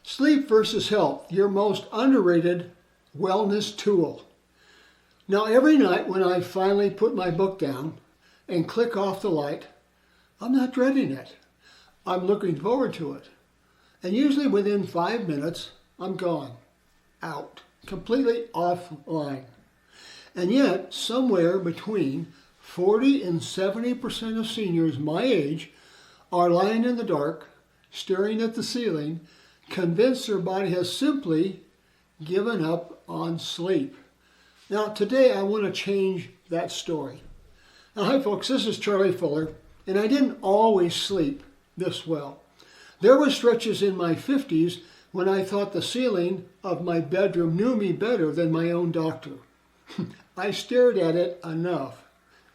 Sleep versus health, your most underrated wellness tool. Now, every night when I finally put my book down and click off the light, I'm not dreading it. I'm looking forward to it. And usually within 5 minutes, I'm gone, out, completely offline. And yet, somewhere between 40 and 70% of seniors my age are lying in the dark, staring at the ceiling, convinced their body has simply given up on sleep. Now, today I want to change that story. Now, hi folks, this is Charlie Fuller, and I didn't always sleep this well. There were stretches in my 50s when I thought the ceiling of my bedroom knew me better than my own doctor. I stared at it enough.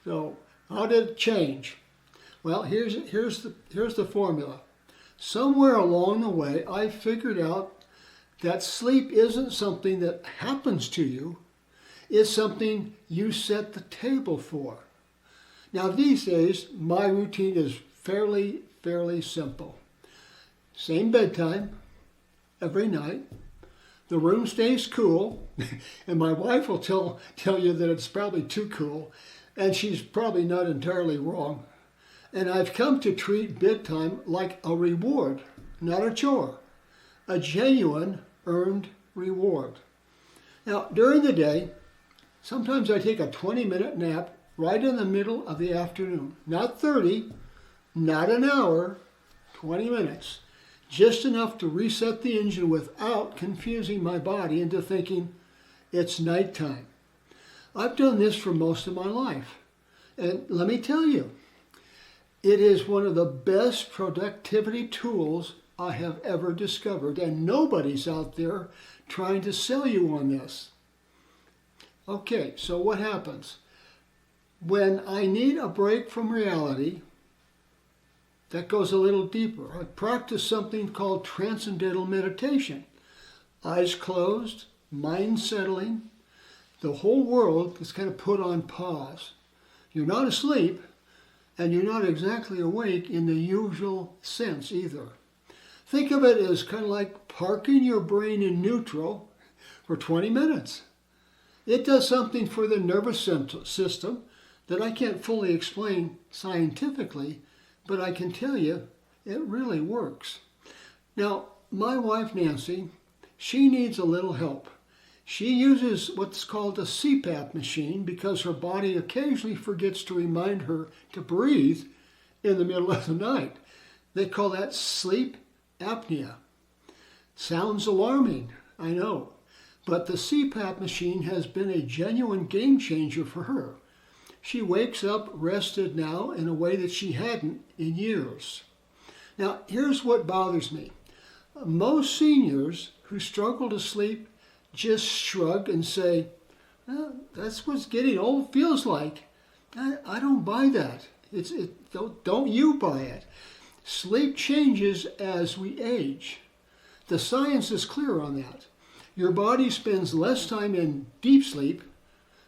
So, how did it change? Well, here's the formula. Somewhere along the way, I figured out that sleep isn't something that happens to you. It's something you set the table for. Now, these days, my routine is fairly simple. Same bedtime every night. The room stays cool, and my wife will tell you that it's probably too cool, and she's probably not entirely wrong. And I've come to treat bedtime like a reward, not a chore, a genuine earned reward. Now, during the day, sometimes I take a 20-minute nap right in the middle of the afternoon. Not 30, not an hour, 20 minutes. Just enough to reset the engine without confusing my body into thinking it's nighttime. I've done this for most of my life. And let me tell you, it is one of the best productivity tools I have ever discovered, and nobody's out there trying to sell you on this. Okay, so what happens? When I need a break from reality, that goes a little deeper. I practice something called transcendental meditation. Eyes closed, mind settling, the whole world is kind of put on pause. You're not asleep, and you're not exactly awake in the usual sense either. Think of it as kind of like parking your brain in neutral for 20 minutes. It does something for the nervous system that I can't fully explain scientifically, but I can tell you it really works. Now, my wife Nancy, she needs a little help. She uses what's called a CPAP machine because her body occasionally forgets to remind her to breathe in the middle of the night. They call that sleep apnea. Sounds alarming, I know, but the CPAP machine has been a genuine game changer for her. She wakes up rested now in a way that she hadn't in years. Now, here's what bothers me. Most seniors who struggle to sleep just shrug and say, well, that's what getting old feels like. I don't buy that. Don't you buy it. Sleep changes as we age. The science is clear on that. Your body spends less time in deep sleep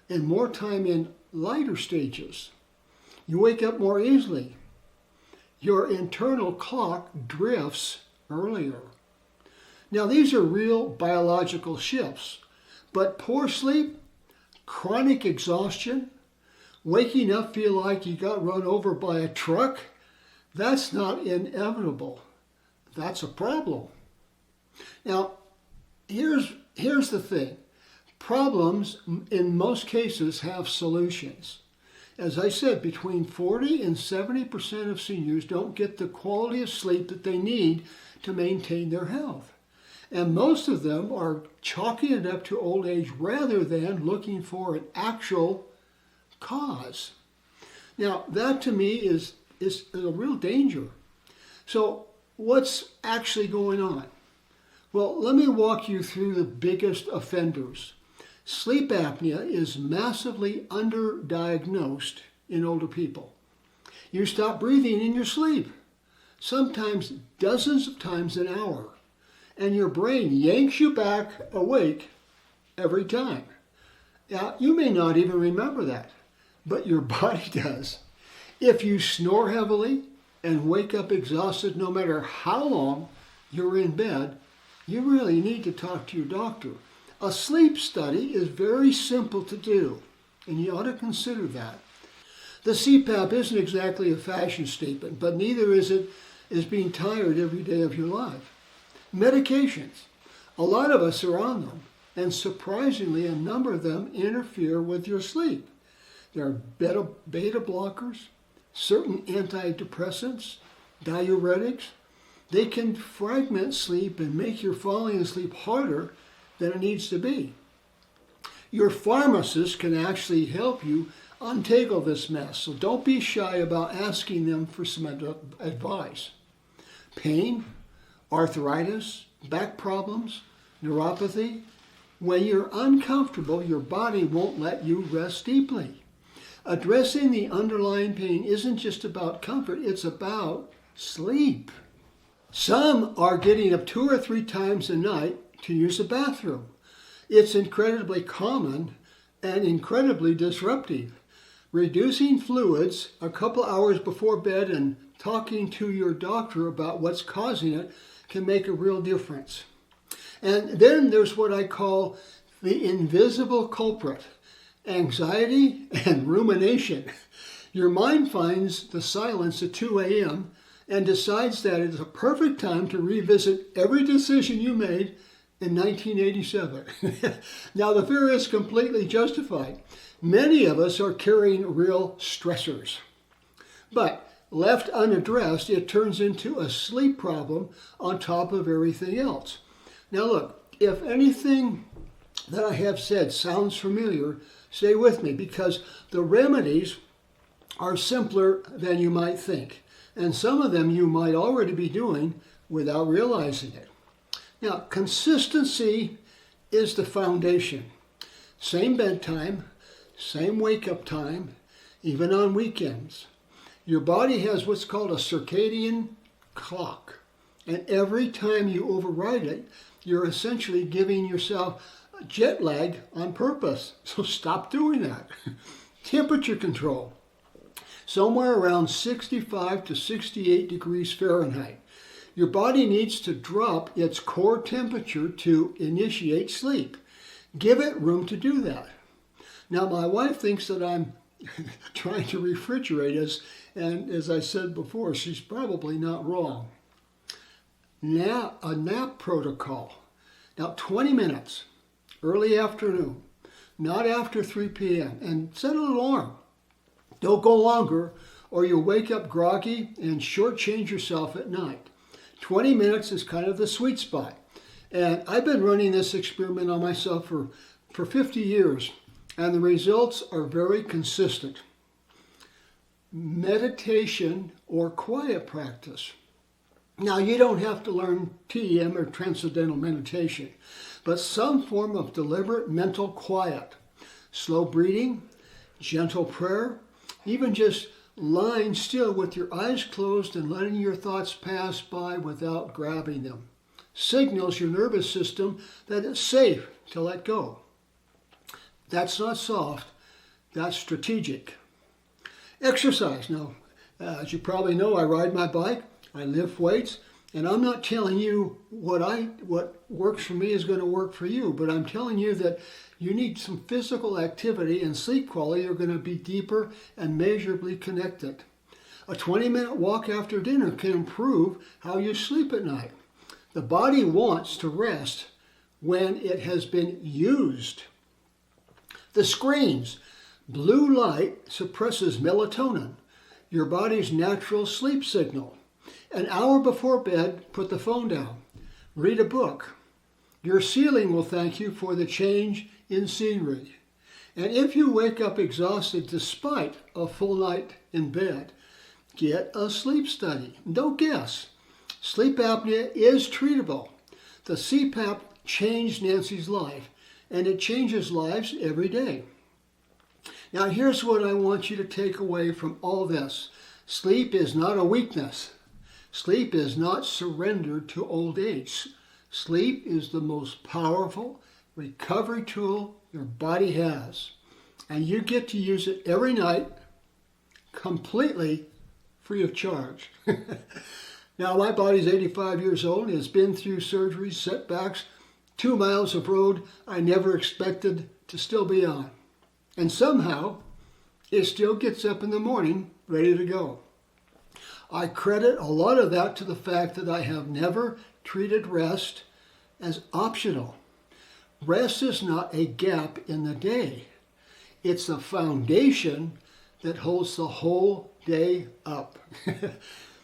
and more time in lighter stages. You wake up more easily. Your internal clock drifts earlier. Now, these are real biological shifts, but poor sleep, chronic exhaustion, waking up feel like you got run over by a truck, that's not inevitable. That's a problem. Now, here's the thing. Problems, in most cases, have solutions. As I said, between 40 and 70% of seniors don't get the quality of sleep that they need to maintain their health. And most of them are chalking it up to old age rather than looking for an actual cause. Now, that to me is a real danger. So what's actually going on? Well, let me walk you through the biggest offenders. Sleep apnea is massively underdiagnosed in older people. You stop breathing in your sleep, sometimes dozens of times an hour, and your brain yanks you back awake every time. Now, you may not even remember that, but your body does. If you snore heavily and wake up exhausted no matter how long you're in bed, you really need to talk to your doctor. A sleep study is very simple to do, and you ought to consider that. The CPAP isn't exactly a fashion statement, but neither is it being tired every day of your life. Medications. A lot of us are on them, and surprisingly, a number of them interfere with your sleep. There are beta blockers, certain antidepressants, diuretics. They can fragment sleep and make your falling asleep harder than it needs to be. Your pharmacist can actually help you untangle this mess, so don't be shy about asking them for some advice. Pain, arthritis, back problems, neuropathy. When you're uncomfortable, your body won't let you rest deeply. Addressing the underlying pain isn't just about comfort, it's about sleep. Some are getting up 2 or 3 times a night to use the bathroom. It's incredibly common and incredibly disruptive. Reducing fluids a couple hours before bed and talking to your doctor about what's causing it can make a real difference. And then there's what I call the invisible culprit, anxiety and rumination. Your mind finds the silence at 2 a.m. and decides that it's a perfect time to revisit every decision you made in 1987. Now, the fear is completely justified. Many of us are carrying real stressors. But left unaddressed, it turns into a sleep problem on top of everything else. Now look, if anything that I have said sounds familiar, stay with me, because the remedies are simpler than you might think. And some of them you might already be doing without realizing it. Now, consistency is the foundation. Same bedtime, same wake-up time, even on weekends. Your body has what's called a circadian clock. And every time you override it, you're essentially giving yourself jet lag on purpose. So stop doing that. Temperature control. Somewhere around 65 to 68 degrees Fahrenheit. Your body needs to drop its core temperature to initiate sleep. Give it room to do that. Now, my wife thinks that I'm trying to refrigerate us, and as I said before, she's probably not wrong. Now, a nap protocol. Now, 20 minutes, early afternoon, not after 3 p.m., and set an alarm. Don't go longer, or you'll wake up groggy and shortchange yourself at night. 20 minutes is kind of the sweet spot. And I've been running this experiment on myself for 50 years, and the results are very consistent. Meditation or quiet practice. Now, you don't have to learn TM or transcendental meditation, but some form of deliberate mental quiet. Slow breathing, gentle prayer, even just lying still with your eyes closed and letting your thoughts pass by without grabbing them signals your nervous system that it's safe to let go. That's not soft, that's strategic. Exercise. Now, as you probably know, I ride my bike, I lift weights, and I'm not telling you what works for me is going to work for you, but I'm telling you that you need some physical activity, and sleep quality are going to be deeper and measurably connected. A 20-minute walk after dinner can improve how you sleep at night. The body wants to rest when it has been used. The screens. Blue light suppresses melatonin, your body's natural sleep signal. An hour before bed, put the phone down. Read a book. Your ceiling will thank you for the change in scenery. And if you wake up exhausted despite a full night in bed, get a sleep study. Don't guess. Sleep apnea is treatable. The CPAP changed Nancy's life, and it changes lives every day. Now, here's what I want you to take away from all this. Sleep is not a weakness. Sleep is not surrender to old age. Sleep is the most powerful recovery tool your body has. And you get to use it every night, completely free of charge. Now, my body's 85 years old and has been through surgeries, setbacks, 2 miles of road I never expected to still be on. And somehow, it still gets up in the morning ready to go. I credit a lot of that to the fact that I have never treated rest as optional. Rest is not a gap in the day. It's the foundation that holds the whole day up.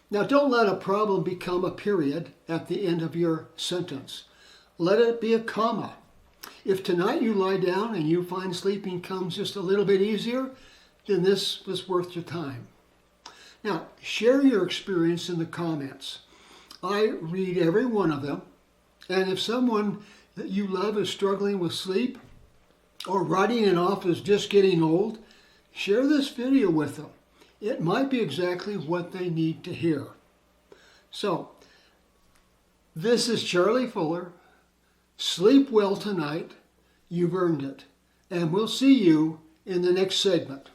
Now, don't let a problem become a period at the end of your sentence. Let it be a comma. If tonight you lie down and you find sleeping comes just a little bit easier, then this was worth your time. Now, share your experience in the comments. I read every one of them, and if someone that you love is struggling with sleep or writing it off as just getting old, share this video with them. It might be exactly what they need to hear. So, this is Charlie Fuller. Sleep well tonight. You've earned it. And we'll see you in the next segment.